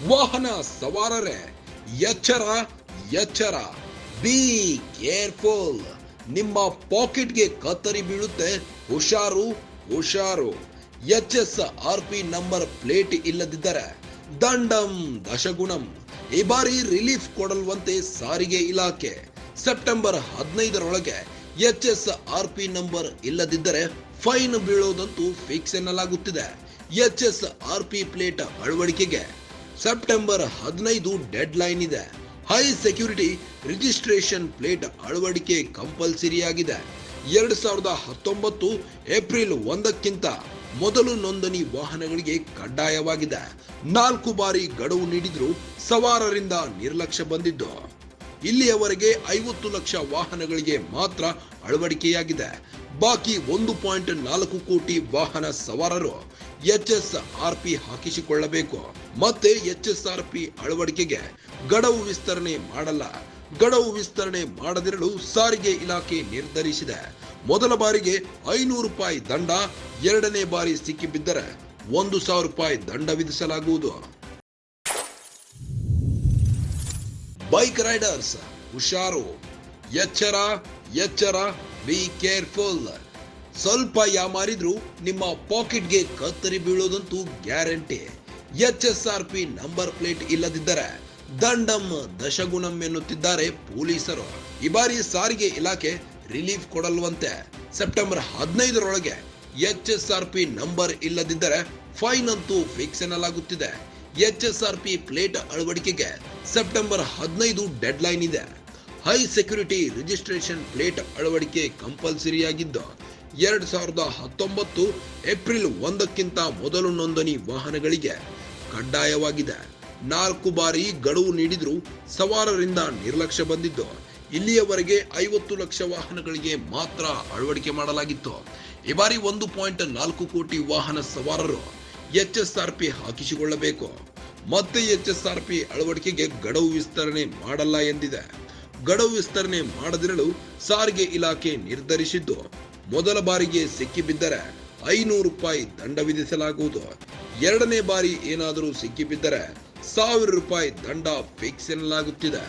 ವಾಹನ ಸವಾರರೇ ಎಚ್ಚರ ಎಚ್ಚರ, ಬಿ ಕೇರ್ಫುಲ್. ನಿಮ್ಮ ಪಾಕೆಟ್ಗೆ ಕತ್ತರಿ ಬೀಳುತ್ತೆ, ಹುಷಾರು ಹುಷಾರು. HSRP ನಂಬರ್ ಪ್ಲೇಟ್ ಇಲ್ಲದಿದ್ದರೆ ದಂಡಂ ದಶಗುಣಂ. ಈ ಬಾರಿ ರಿಲೀಫ್ ಕೊಡಲ್ವಂತೆ ಸಾರಿಗೆ ಇಲಾಖೆ. ಸೆಪ್ಟೆಂಬರ್ 15ರೊಳಗೆ HSRP ನಂಬರ್ ಇಲ್ಲದಿದ್ದರೆ ಫೈನ್ ಬೀಳೋದಂತೂ ಫಿಕ್ಸ್ ಎನ್ನಲಾಗುತ್ತಿದೆ. HSRP ಪ್ಲೇಟ್ ಅಳವಡಿಕೆಗೆ ಸೆಪ್ಟೆಂಬರ್ 15 ಡೆಡ್ ಲೈನ್ ಇದೆ. ಹೈ ಸೆಕ್ಯೂರಿಟಿ ರಿಜಿಸ್ಟ್ರೇಷನ್ ಪ್ಲೇಟ್ ಅಳವಡಿಕೆ ಕಂಪಲ್ಸರಿ ಆಗಿದೆ. 2019 ಏಪ್ರಿಲ್ 1ಕ್ಕಿಂತ ಮೊದಲು ನೋಂದಣಿ ವಾಹನಗಳಿಗೆ ಕಡ್ಡಾಯವಾಗಿದೆ. 4 ಬಾರಿ ಗಡುವು ನೀಡಿದ್ರೂ ಸವಾರರಿಂದ ನಿರ್ಲಕ್ಷ್ಯ ಬಂದಿದ್ದು. ಇಲ್ಲಿಯವರೆಗೆ 50 ಲಕ್ಷ ವಾಹನಗಳಿಗೆ ಮಾತ್ರ ಅಳವಡಿಕೆಯಾಗಿದೆ. ಬಾಕಿ 1.4 ಕೋಟಿ ವಾಹನ ಸವಾರರು HSRP ಹಾಕಿಸಿಕೊಳ್ಳಬೇಕು. ಮತ್ತೆ HSRP ಅಳವಡಿಕೆಗೆ ಗಡುವು ವಿಸ್ತರಣೆ ಮಾಡಲ್ಲ. ಗಡುವು ವಿಸ್ತರಣೆ ಮಾಡದಿರಲು ಸಾರಿಗೆ ಇಲಾಖೆ ನಿರ್ಧರಿಸಿದೆ. ಮೊದಲ ಬಾರಿಗೆ ₹500 ದಂಡ, ಎರಡನೇ ಬಾರಿ ಸಿಕ್ಕಿಬಿದ್ದರೆ ₹1,000 ದಂಡ ವಿಧಿಸಲಾಗುವುದು. ಬೈಕ್ ರೈಡರ್ಸ್ ಹುಷಾರು, ಎಚ್ಚರ ಎಚ್ಚರ, ಬಿ ಕೇರ್ಫುಲ್. ಸ್ವಲ್ಪ ಯಾಮಾರಿದ್ರೂ ನಿಮ್ಮ ಪಾಕೆಟ್ಗೆ ಕತ್ತರಿ ಬೀಳೋದಂತೂ ಗ್ಯಾರಂಟಿ. HSRP ನಂಬರ್ ಪ್ಲೇಟ್ ಇಲ್ಲದಿದ್ದರೆ ದಂಡಂ ದಶಗುಣಂ ಎನ್ನುತ್ತಿದ್ದಾರೆ ಪೊಲೀಸರು. ಈ ಬಾರಿ ಸಾರಿಗೆ ಇಲಾಖೆ ರಿಲೀಫ್ ಕೊಡಲ್ವಂತೆ. ಸೆಪ್ಟೆಂಬರ್ 15ರೊಳಗೆ HSRP ನಂಬರ್ ಇಲ್ಲದಿದ್ದರೆ ಫೈನ್ ಅಂತೂ ಫಿಕ್ಸ್ ಎನ್ನಲಾಗುತ್ತಿದೆ. HSRP ಪ್ಲೇಟ್ ಅಳವಡಿಕೆಗೆ ಸೆಪ್ಟೆಂಬರ್ 15 ಡೆಡ್ ಲೈನ್ ಇದೆ. ಹೈ ಸೆಕ್ಯೂರಿಟಿ ರಿಜಿಸ್ಟ್ರೇಷನ್ ಪ್ಲೇಟ್ ಅಳವಡಿಕೆ ಕಂಪಲ್ಸರಿ ಆಗಿದ್ದು 2019 ಏಪ್ರಿಲ್ 1ಕ್ಕಿಂತ ಮೊದಲು ನೋಂದಣಿ ವಾಹನಗಳಿಗೆ ಕಡ್ಡಾಯವಾಗಿದೆ. 4 ಬಾರಿ ಗಡುವು ನೀಡಿದ್ರೂ ಸವಾರರಿಂದ ನಿರ್ಲಕ್ಷ್ಯ ಬಂದಿದ್ದು. ಇಲ್ಲಿಯವರೆಗೆ 50 ಲಕ್ಷ ವಾಹನಗಳಿಗೆ ಮಾತ್ರ ಅಳವಡಿಕೆ ಮಾಡಲಾಗಿತ್ತು. ಈ ಬಾರಿ 1.4 ಕೋಟಿ ವಾಹನ ಸವಾರರು HSRP ಹಾಕಿಸಿಕೊಳ್ಳಬೇಕು. ಮತ್ತೆ HSRP ಅಳವಡಿಕೆಗೆ ಗಡುವು ವಿಸ್ತರಣೆ ಮಾಡಲ್ಲ ಎಂದಿದೆ. ಗಡುವು ವಿಸ್ತರಣೆ ಮಾಡದಿರಲು ಸಾರಿಗೆ ಇಲಾಖೆ ನಿರ್ಧರಿಸಿದ್ದು. ಮೊದಲ ಬಾರಿಗೆ ಸಿಕ್ಕಿಬಿದ್ದರೆ ₹500 ದಂಡ ವಿಧಿಸಲಾಗುವುದು. ಎರಡನೇ ಬಾರಿ ಏನಾದರೂ ಸಿಕ್ಕಿಬಿದ್ದರೆ ₹1,000 ದಂಡ ಫಿಕ್ಸ್ ಎನ್ನಲಾಗುತ್ತಿದೆ.